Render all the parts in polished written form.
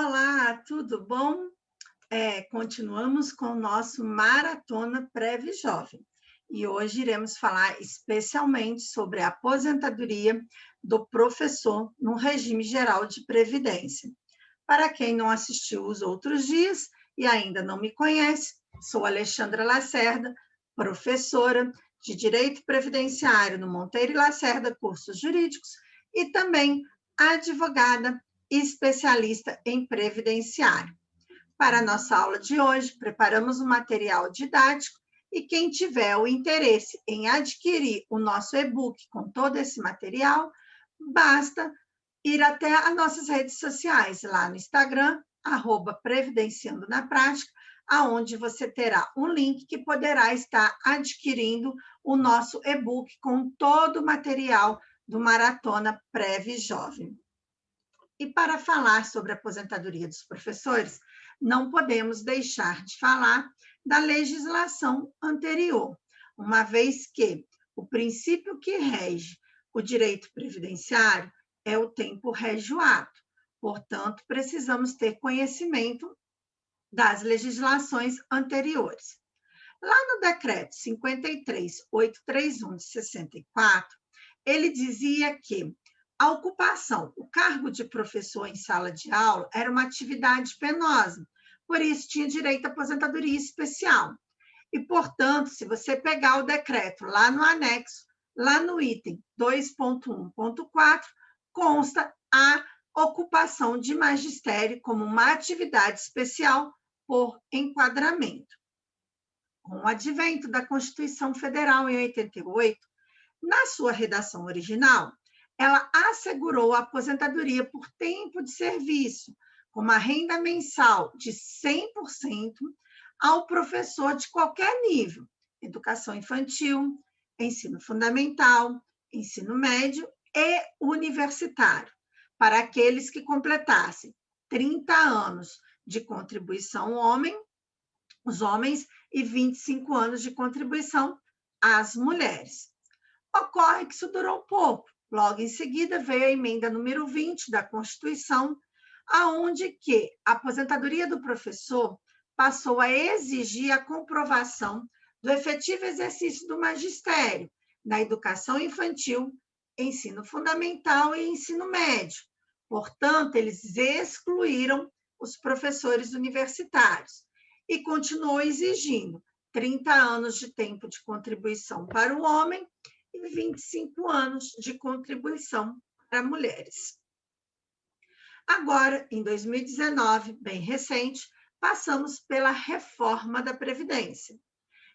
Olá, tudo bom? Continuamos com o nosso Maratona Prev Jovem. E hoje iremos falar especialmente sobre a aposentadoria do professor no regime geral de previdência. Para quem não assistiu os outros dias e ainda não me conhece, sou Alexandra Lacerda, professora de Direito Previdenciário no Monteiro e Lacerda Cursos Jurídicos e também advogada e especialista em previdenciário. Para a nossa aula de hoje, preparamos um material didático e quem tiver o interesse em adquirir o nosso e-book com todo esse material, basta ir até as nossas redes sociais, lá no Instagram, @previdenciando na prática, aonde você terá um link que poderá estar adquirindo o nosso e-book com todo o material do Maratona Prev Jovem. E para falar sobre a aposentadoria dos professores, não podemos deixar de falar da legislação anterior, uma vez que o princípio que rege o direito previdenciário é o tempo régio ato. Portanto, precisamos ter conhecimento das legislações anteriores. Lá no decreto 53.831 de 64, ele dizia que a ocupação, o cargo de professor em sala de aula era uma atividade penosa, por isso tinha direito à aposentadoria especial. E, portanto, se você pegar o decreto lá no anexo, lá no item 2.1.4, consta a ocupação de magistério como uma atividade especial por enquadramento. Com o advento da Constituição Federal em 88, na sua redação original, ela assegurou a aposentadoria por tempo de serviço, com uma renda mensal de 100% ao professor de qualquer nível, educação infantil, ensino fundamental, ensino médio e universitário, para aqueles que completassem 30 anos de contribuição os homens, e 25 anos de contribuição às mulheres. Ocorre que isso durou pouco. Logo em seguida veio a emenda número 20 da Constituição, aonde que a aposentadoria do professor passou a exigir a comprovação do efetivo exercício do magistério na educação infantil, ensino fundamental e ensino médio. Portanto, eles excluíram os professores universitários e continuou exigindo 30 anos de tempo de contribuição para o homem e 25 anos de contribuição para mulheres. Agora, em 2019, bem recente, passamos pela reforma da Previdência.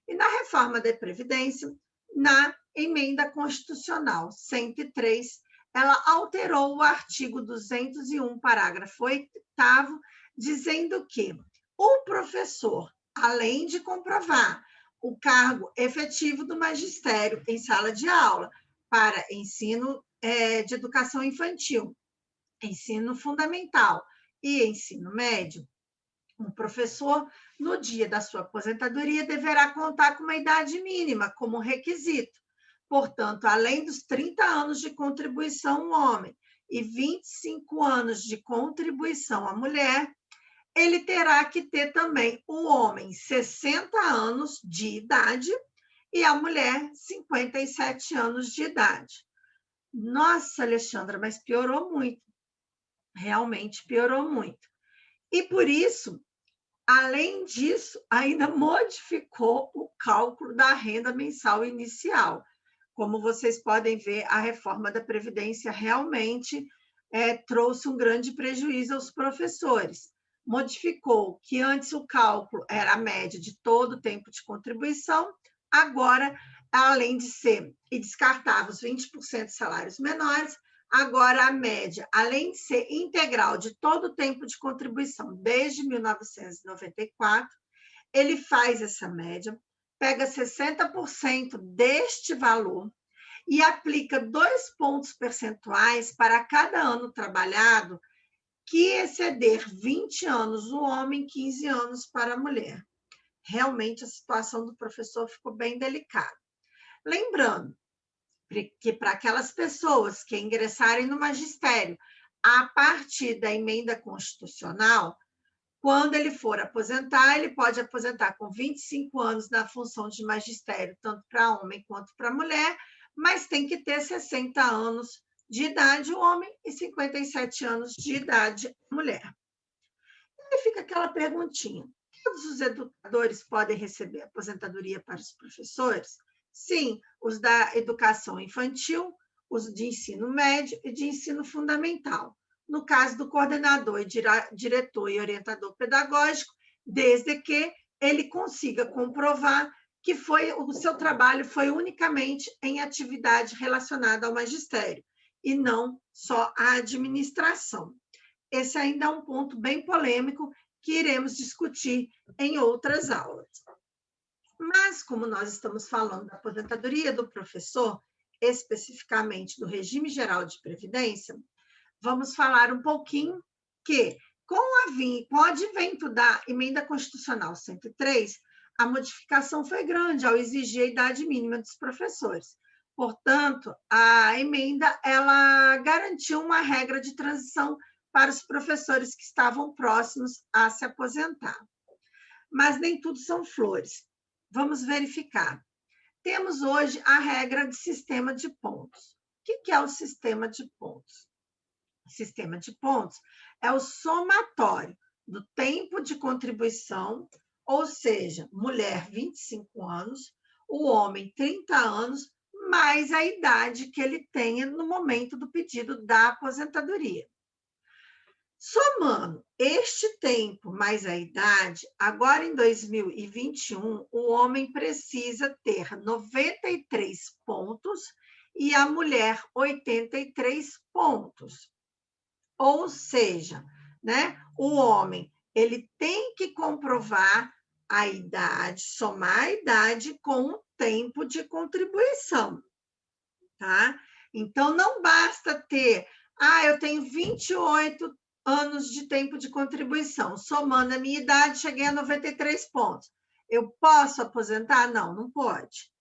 E na reforma da Previdência, na emenda constitucional 103, ela alterou o artigo 201, parágrafo 8º, dizendo que o professor, além de comprovar o cargo efetivo do magistério em sala de aula para ensino de educação infantil, ensino fundamental e ensino médio, um professor, no dia da sua aposentadoria, deverá contar com uma idade mínima como requisito. Portanto, além dos 30 anos de contribuição ao homem e 25 anos de contribuição à mulher, ele terá que ter também o homem 60 anos de idade e a mulher 57 anos de idade. Nossa, Alexandra, mas piorou muito. Realmente piorou muito. E por isso, além disso, ainda modificou o cálculo da renda mensal inicial. Como vocês podem ver, a reforma da Previdência realmente trouxe um grande prejuízo aos professores. Modificou que antes o cálculo era a média de todo o tempo de contribuição, agora, além de ser, e descartava os 20% de salários menores, agora a média, além de ser integral de todo o tempo de contribuição desde 1994, ele faz essa média, pega 60% deste valor e aplica 2 pontos percentuais para cada ano trabalhado que exceder 20 anos o homem, 15 anos para a mulher. Realmente, a situação do professor ficou bem delicada. Lembrando que para aquelas pessoas que ingressarem no magistério a partir da emenda constitucional, quando ele for aposentar, ele pode aposentar com 25 anos na função de magistério, tanto para homem quanto para mulher, mas tem que ter 60 anos de idade o homem e 57 anos de idade a mulher. E fica aquela perguntinha: todos os educadores podem receber aposentadoria para os professores? Sim, os da educação infantil, os de ensino médio e de ensino fundamental. No caso do coordenador, e diretor e orientador pedagógico, desde que ele consiga comprovar que o seu trabalho foi unicamente em atividade relacionada ao magistério, e não só à administração. Esse ainda é um ponto bem polêmico que iremos discutir em outras aulas. Mas, como nós estamos falando da aposentadoria do professor, especificamente do regime geral de previdência, vamos falar um pouquinho que, com o advento da emenda constitucional 103, a modificação foi grande ao exigir a idade mínima dos professores. Portanto, a emenda ela garantiu uma regra de transição para os professores que estavam próximos a se aposentar. Mas nem tudo são flores. Vamos verificar. Temos hoje a regra de sistema de pontos. O que é o sistema de pontos? O sistema de pontos é o somatório do tempo de contribuição, ou seja, mulher 25 anos, o homem 30 anos, mais a idade que ele tenha no momento do pedido da aposentadoria. Somando este tempo mais a idade, agora em 2021, o homem precisa ter 93 pontos e a mulher 83 pontos. Ou seja, né, o homem ele tem que comprovar a idade, somar a idade com o tempo de contribuição, tá? Então, não basta ter, eu tenho 28 anos de tempo de contribuição, somando a minha idade, cheguei a 93 pontos. Eu posso aposentar? Não, não pode,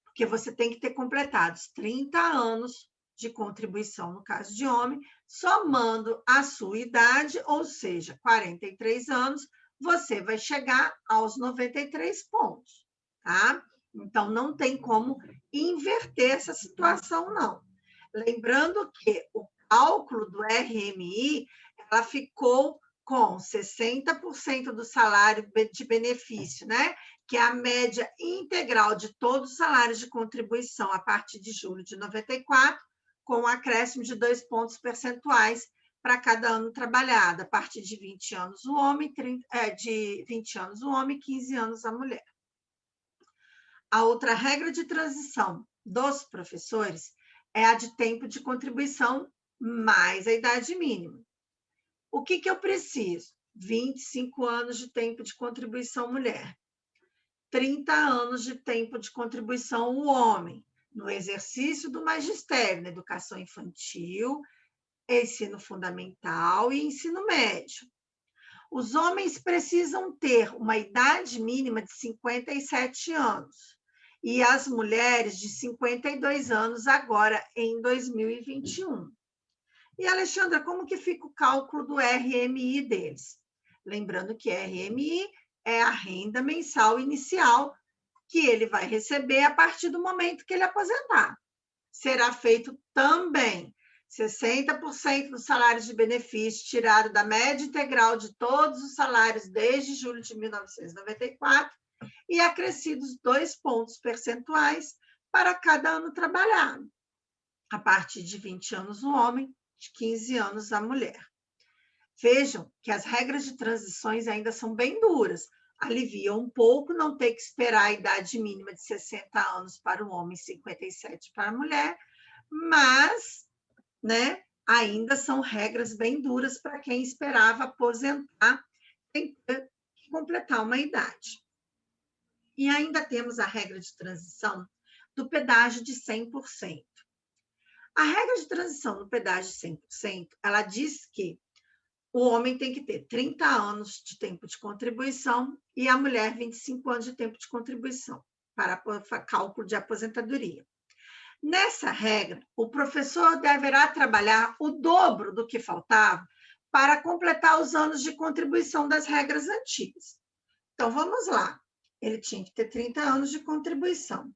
porque você tem que ter completado os 30 anos de contribuição, no caso de homem, somando a sua idade, ou seja, 43 anos, você vai chegar aos 93 pontos, tá? Então, não tem como inverter essa situação, não. Lembrando que o cálculo do RMI, ela ficou com 60% do salário de benefício, né? Que é a média integral de todos os salários de contribuição a partir de julho de 94, com um acréscimo de 2 pontos percentuais para cada ano trabalhado, a partir de 20 anos o homem, de 20 anos o homem, 15 anos a mulher. A outra regra de transição dos professores é a de tempo de contribuição mais a idade mínima. O que eu preciso? 25 anos de tempo de contribuição mulher, 30 anos de tempo de contribuição o homem, no exercício do magistério, na educação infantil, ensino fundamental e ensino médio. Os homens precisam ter uma idade mínima de 57 anos e as mulheres de 52 anos agora em 2021. E, Alexandra, como que fica o cálculo do RMI deles? Lembrando que RMI é a renda mensal inicial que ele vai receber a partir do momento que ele aposentar. Será feito também 60% dos salários de benefício tirado da média integral de todos os salários desde julho de 1994 e acrescidos 2 pontos percentuais para cada ano trabalhado. A partir de 20 anos o homem, de 15 anos a mulher. Vejam que as regras de transições ainda são bem duras. Aliviam um pouco não ter que esperar a idade mínima de 60 anos para o homem e 57 para a mulher, mas, né, ainda são regras bem duras para quem esperava aposentar tem que completar uma idade. E ainda temos a regra de transição do pedágio de 100%. A regra de transição no pedágio de 100%, ela diz que o homem tem que ter 30 anos de tempo de contribuição e a mulher 25 anos de tempo de contribuição para cálculo de aposentadoria. Nessa regra, o professor deverá trabalhar o dobro do que faltava para completar os anos de contribuição das regras antigas. Então, vamos lá. Ele tinha que ter 30 anos de contribuição.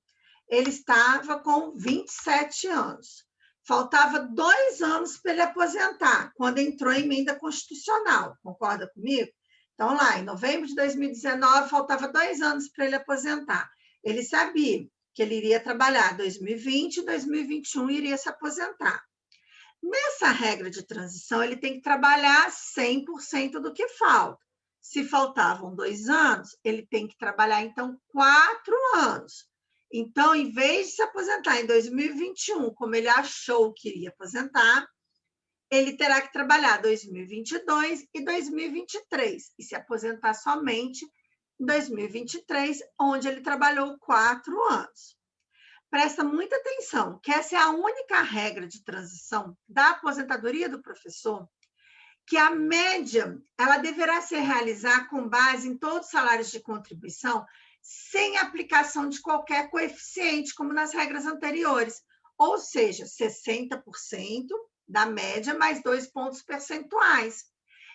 Ele estava com 27 anos. Faltava 2 anos para ele aposentar, quando entrou a emenda constitucional. Concorda comigo? Então, lá, em novembro de 2019, faltava 2 anos para ele aposentar. Ele sabia que ele iria trabalhar 2020 e 2021 iria se aposentar. Nessa regra de transição, ele tem que trabalhar 100% do que falta. Se faltavam 2 anos, ele tem que trabalhar, então, 4 anos. Então, em vez de se aposentar em 2021, como ele achou que iria aposentar, ele terá que trabalhar 2022 e 2023 e se aposentar somente em 2023, onde ele trabalhou 4 anos. Presta muita atenção, que essa é a única regra de transição da aposentadoria do professor, que a média ela deverá ser realizada com base em todos os salários de contribuição, sem aplicação de qualquer coeficiente, como nas regras anteriores, ou seja, 60% da média mais 2 pontos percentuais.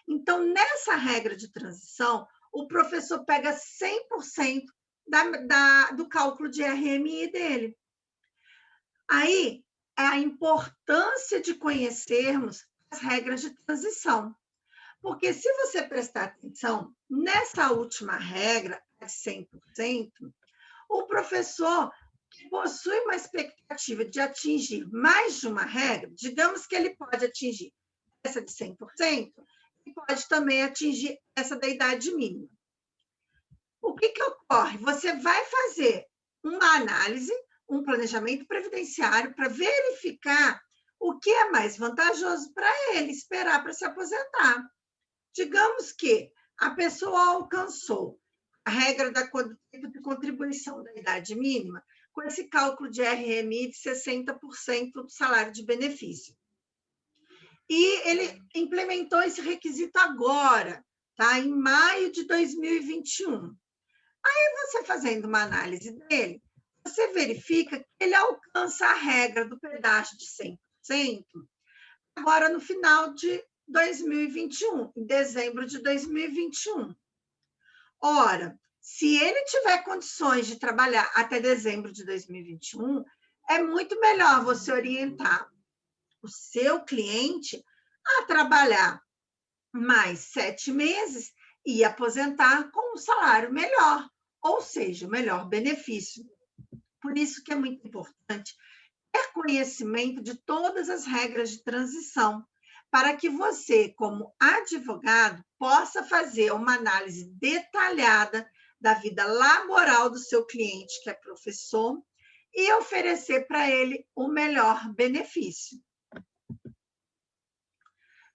Então, nessa regra de transição, o professor pega 100% do cálculo de RMI dele. Aí é a importância de conhecermos as regras de transição. Porque se você prestar atenção, nessa última regra, de 100%, o professor que possui uma expectativa de atingir mais de uma regra, digamos que ele pode atingir essa de 100%, e pode também atingir essa da idade mínima. O que ocorre? Você vai fazer uma análise, um planejamento previdenciário para verificar o que é mais vantajoso para ele esperar para se aposentar. Digamos que a pessoa alcançou a regra da contribuição da idade mínima com esse cálculo de RMI de 60% do salário de benefício. E ele implementou esse requisito agora, tá? Em maio de 2021. Aí você fazendo uma análise dele, você verifica que ele alcança a regra do pedágio de 100% agora no final de 2021, em dezembro de 2021. Ora, se ele tiver condições de trabalhar até dezembro de 2021, é muito melhor você orientar o seu cliente a trabalhar mais 7 meses e aposentar com um salário melhor, ou seja, o melhor benefício. Por isso que é muito importante ter conhecimento de todas as regras de transição, para que você, como advogado, possa fazer uma análise detalhada da vida laboral do seu cliente, que é professor, e oferecer para ele o melhor benefício.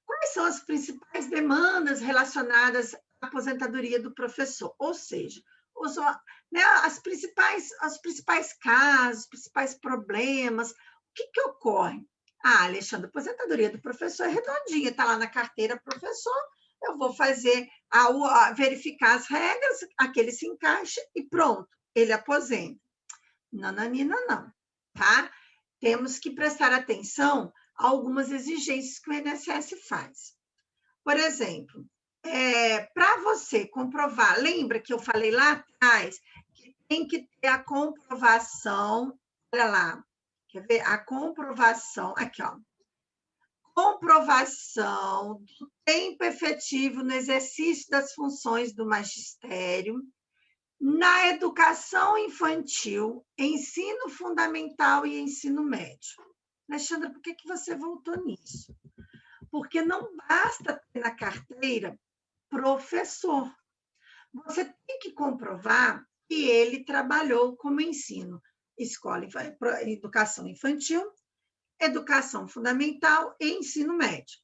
Quais são as principais demandas relacionadas à aposentadoria do professor? Ou seja, os principais casos, os principais problemas, o que ocorre? Alexandre, a aposentadoria do professor é redondinha, está lá na carteira professor, eu vou fazer, verificar as regras, aquele se encaixa e pronto, ele aposenta. Nananina, não, tá? Temos que prestar atenção a algumas exigências que o INSS faz. Por exemplo, para você comprovar, lembra que eu falei lá atrás que tem que ter a comprovação, olha lá, quer ver? A comprovação, aqui, ó. Comprovação do tempo efetivo no exercício das funções do magistério na educação infantil, ensino fundamental e ensino médio. Alexandra, por que você voltou nisso? Porque não basta ter na carteira professor. Você tem que comprovar que ele trabalhou como ensino, educação infantil, educação fundamental e ensino médio.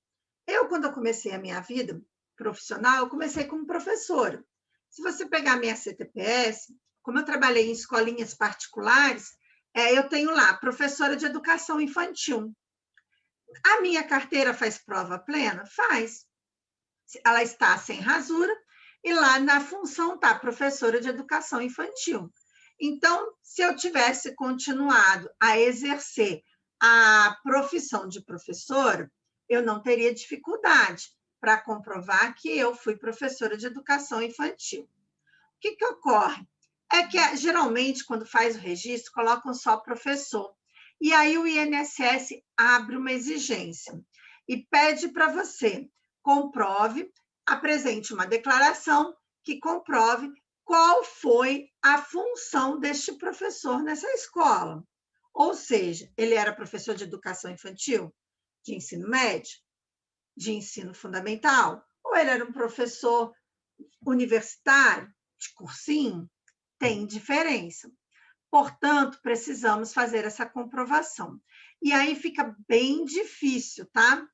Quando eu comecei a minha vida profissional, eu comecei como professora. Se você pegar minha CTPS, como eu trabalhei em escolinhas particulares, eu tenho lá professora de educação infantil. A minha carteira faz prova plena? Faz. Ela está sem rasura, e lá na função está professora de educação infantil. Então, se eu tivesse continuado a exercer a profissão de professora, eu não teria dificuldade para comprovar que eu fui professora de educação infantil. O que ocorre? É que, geralmente, quando faz o registro, colocam só professor. E aí o INSS abre uma exigência e pede para você comprove, apresente uma declaração que comprove qual foi a função deste professor nessa escola. Ou seja, ele era professor de educação infantil, de ensino médio, de ensino fundamental, ou ele era um professor universitário, de cursinho? Tem diferença. Portanto, precisamos fazer essa comprovação. E aí fica bem difícil, tá?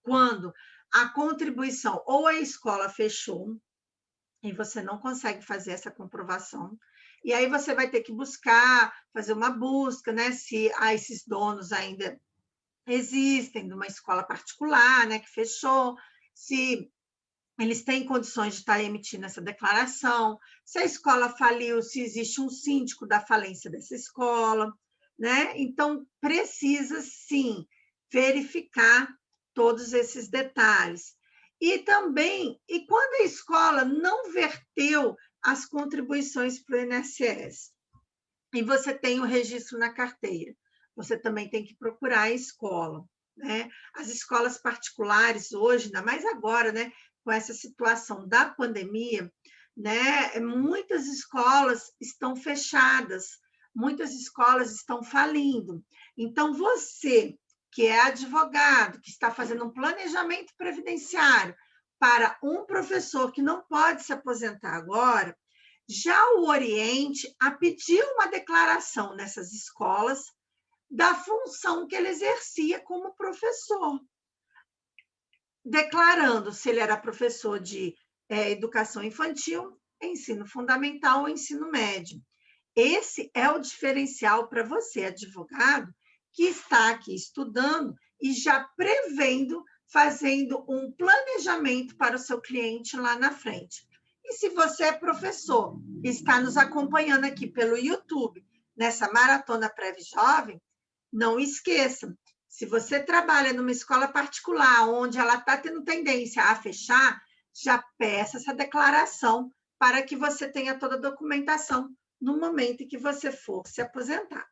Quando a contribuição ou a escola fechou e você não consegue fazer essa comprovação, e aí você vai ter que buscar, fazer uma busca, né? Se esses donos ainda existem, de uma escola particular, né, que fechou, se eles têm condições de estar emitindo essa declaração, se a escola faliu, se existe um síndico da falência dessa escola, né? Então, precisa, sim, verificar todos esses detalhes. E também, e quando a escola não verteu as contribuições para o INSS, e você tem o registro na carteira, você também tem que procurar a escola, né? As escolas particulares hoje, ainda mais agora, né, com essa situação da pandemia, né, muitas escolas estão fechadas, muitas escolas estão falindo. Então, você que é advogado, que está fazendo um planejamento previdenciário para um professor que não pode se aposentar agora, já o oriente a pedir uma declaração nessas escolas da função que ele exercia como professor, declarando se ele era professor de educação infantil, ensino fundamental ou ensino médio. Esse é o diferencial para você, advogado, que está aqui estudando e já prevendo, fazendo um planejamento para o seu cliente lá na frente. E se você é professor e está nos acompanhando aqui pelo YouTube, nessa Maratona Prev Jovem, não esqueça, se você trabalha numa escola particular, onde ela está tendo tendência a fechar, já peça essa declaração para que você tenha toda a documentação no momento em que você for se aposentar.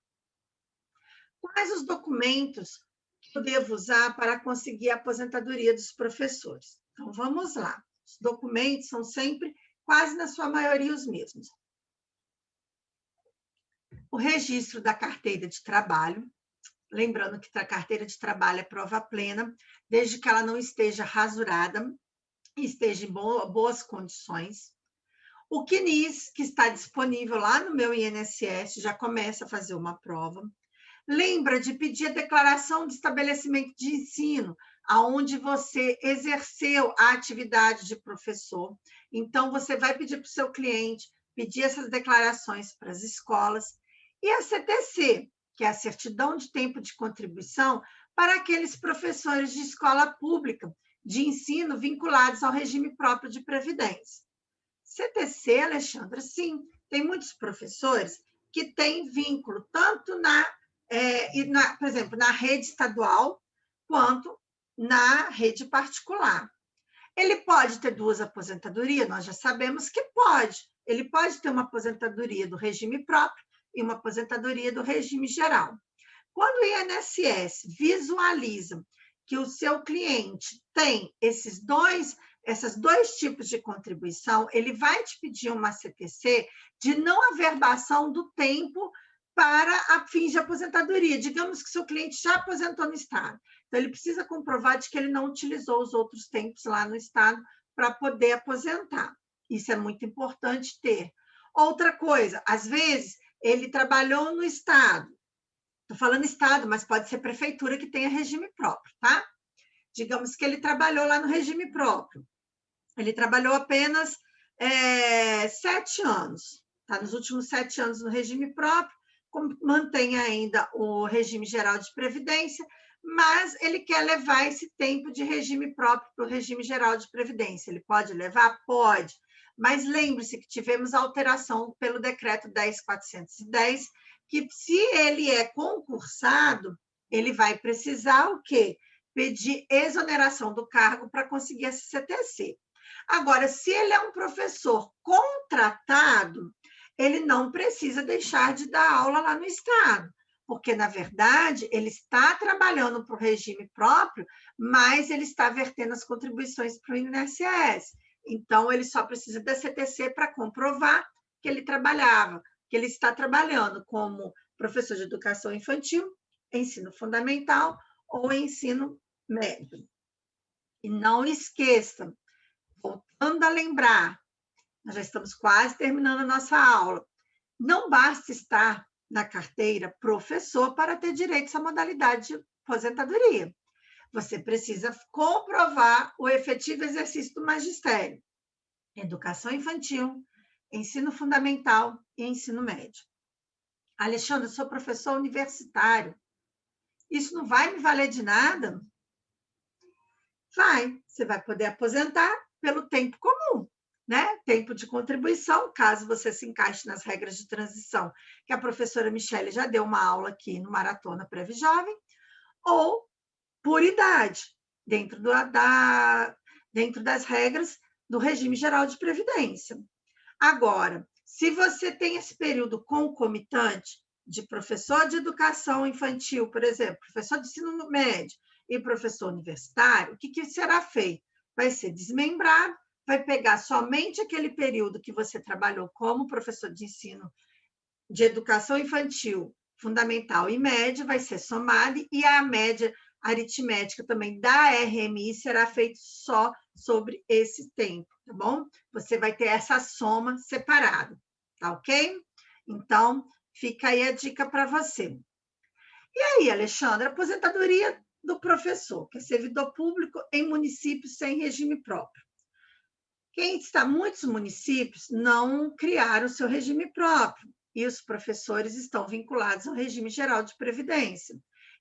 Quais os documentos que eu devo usar para conseguir a aposentadoria dos professores? Então, vamos lá. Os documentos são sempre, quase na sua maioria, os mesmos. O registro da carteira de trabalho, lembrando que a carteira de trabalho é prova plena, desde que ela não esteja rasurada e esteja em boas condições. O CNIS, que está disponível lá no meu INSS, já começa a fazer uma prova. Lembra de pedir a declaração de estabelecimento de ensino, aonde você exerceu a atividade de professor. Então, você vai pedir para o seu cliente pedir essas declarações para as escolas. E a CTC, que é a certidão de tempo de contribuição para aqueles professores de escola pública de ensino vinculados ao regime próprio de previdência. CTC, Alexandra, sim, tem muitos professores que têm vínculo tanto por exemplo, na rede estadual quanto na rede particular. Ele pode ter duas aposentadorias? Nós já sabemos que pode. Ele pode ter uma aposentadoria do regime próprio e uma aposentadoria do regime geral. Quando o INSS visualiza que o seu cliente tem esses dois tipos de contribuição, ele vai te pedir uma CTC de não averbação do tempo para fins de aposentadoria. Digamos que seu cliente já aposentou no Estado. Então, ele precisa comprovar de que ele não utilizou os outros tempos lá no Estado para poder aposentar. Isso é muito importante ter. Outra coisa, às vezes, ele trabalhou no Estado. Estou falando Estado, mas pode ser prefeitura que tenha regime próprio, tá? Digamos que ele trabalhou lá no regime próprio. Ele trabalhou apenas 7 anos. Tá? Nos últimos 7 anos no regime próprio, mantém ainda o regime geral de previdência, mas ele quer levar esse tempo de regime próprio para o regime geral de previdência. Ele pode levar? Pode, Mas lembre-se que tivemos alteração pelo decreto 10.410, que se ele é concursado, ele vai precisar o quê? Pedir exoneração do cargo para conseguir esse CTC. Agora, se ele é um professor contratado, ele não precisa deixar de dar aula lá no Estado, porque, na verdade, ele está trabalhando para o regime próprio, mas ele está vertendo as contribuições para o INSS. Então, ele só precisa da CTC para comprovar que ele trabalhava, que ele está trabalhando como professor de educação infantil, ensino fundamental ou ensino médio. E não esqueça, voltando a lembrar, nós já estamos quase terminando a nossa aula, não basta estar na carteira professor para ter direito à modalidade de aposentadoria. Você precisa comprovar o efetivo exercício do magistério, educação infantil, ensino fundamental e ensino médio. Alexandre, eu sou professor universitário. Isso não vai me valer de nada? Vai, você vai poder aposentar pelo tempo comum, né? Tempo de contribuição, caso você se encaixe nas regras de transição, que a professora Michele já deu uma aula aqui no Maratona Prévio Jovem, ou por idade, dentro das regras do regime geral de previdência. Agora, se você tem esse período concomitante de professor de educação infantil, por exemplo, professor de ensino médio e professor universitário, o que será feito? Vai ser desmembrado, vai pegar somente aquele período que você trabalhou como professor de ensino de educação infantil, fundamental e média, vai ser somado, e a média aritmética também da RMI será feita só sobre esse tempo, tá bom? Você vai ter essa soma separada, tá ok? Então, fica aí a dica para você. E aí, Alexandra, aposentadoria do professor, que é servidor público em municípios sem regime próprio. Muitos municípios não criaram o seu regime próprio, e os professores estão vinculados ao regime geral de previdência.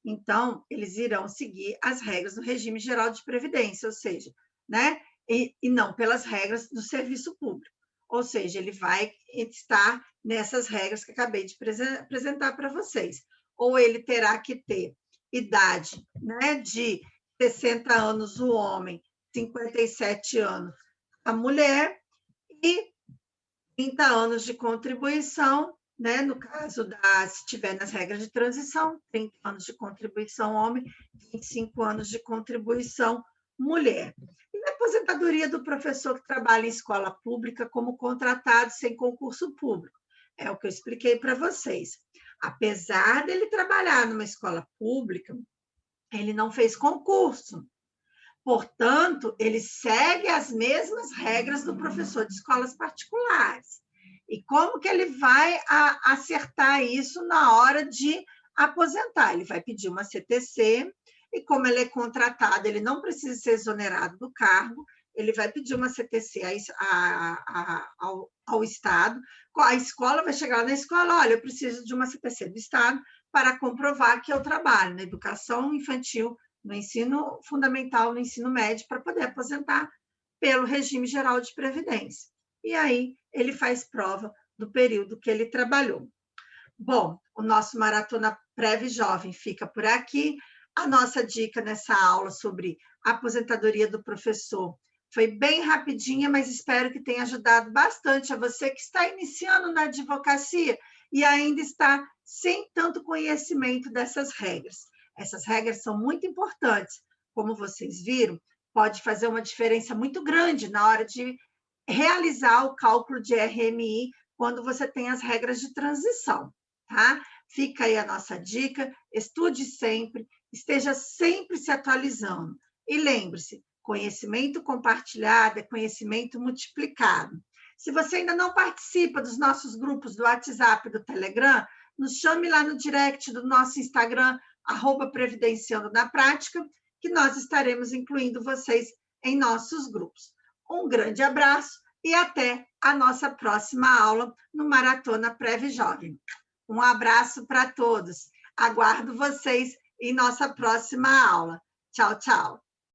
Então, eles irão seguir as regras do regime geral de previdência, ou seja, né? E não pelas regras do serviço público. Ou seja, ele vai estar nessas regras que acabei de apresentar para vocês. Ou ele terá que ter idade, né, de 60 anos o homem, 57 anos a mulher, e 30 anos de contribuição, né? No caso se estiver nas regras de transição, 30 anos de contribuição homem, 25 anos de contribuição mulher. E a aposentadoria do professor que trabalha em escola pública como contratado sem concurso público. É o que eu expliquei para vocês. Apesar dele trabalhar numa escola pública, ele não fez concurso. Portanto, ele segue as mesmas regras do professor de escolas particulares. E como que ele vai acertar isso na hora de aposentar? Ele vai pedir uma CTC, e como ele é contratado, ele não precisa ser exonerado do cargo, ele vai pedir uma CTC ao Estado, a escola vai chegar lá na escola, olha, eu preciso de uma CTC do Estado para comprovar que eu trabalho na educação infantil, no ensino fundamental, no ensino médio, para poder aposentar pelo regime geral de previdência. E aí ele faz prova do período que ele trabalhou. Bom, o nosso Maratona Prévio Jovem fica por aqui. A nossa dica nessa aula sobre aposentadoria do professor foi bem rapidinha, mas espero que tenha ajudado bastante a você que está iniciando na advocacia e ainda está sem tanto conhecimento dessas regras. Essas regras são muito importantes. Como vocês viram, pode fazer uma diferença muito grande na hora de realizar o cálculo de RMI quando você tem as regras de transição, tá? Fica aí a nossa dica, estude sempre, esteja sempre se atualizando. E lembre-se, conhecimento compartilhado é conhecimento multiplicado. Se você ainda não participa dos nossos grupos do WhatsApp e do Telegram, nos chame lá no direct do nosso Instagram, @previdenciando na prática, que nós estaremos incluindo vocês em nossos grupos. Um grande abraço e até a nossa próxima aula no Maratona Prévio Jovem. Um abraço para todos. Aguardo vocês em nossa próxima aula. Tchau, tchau.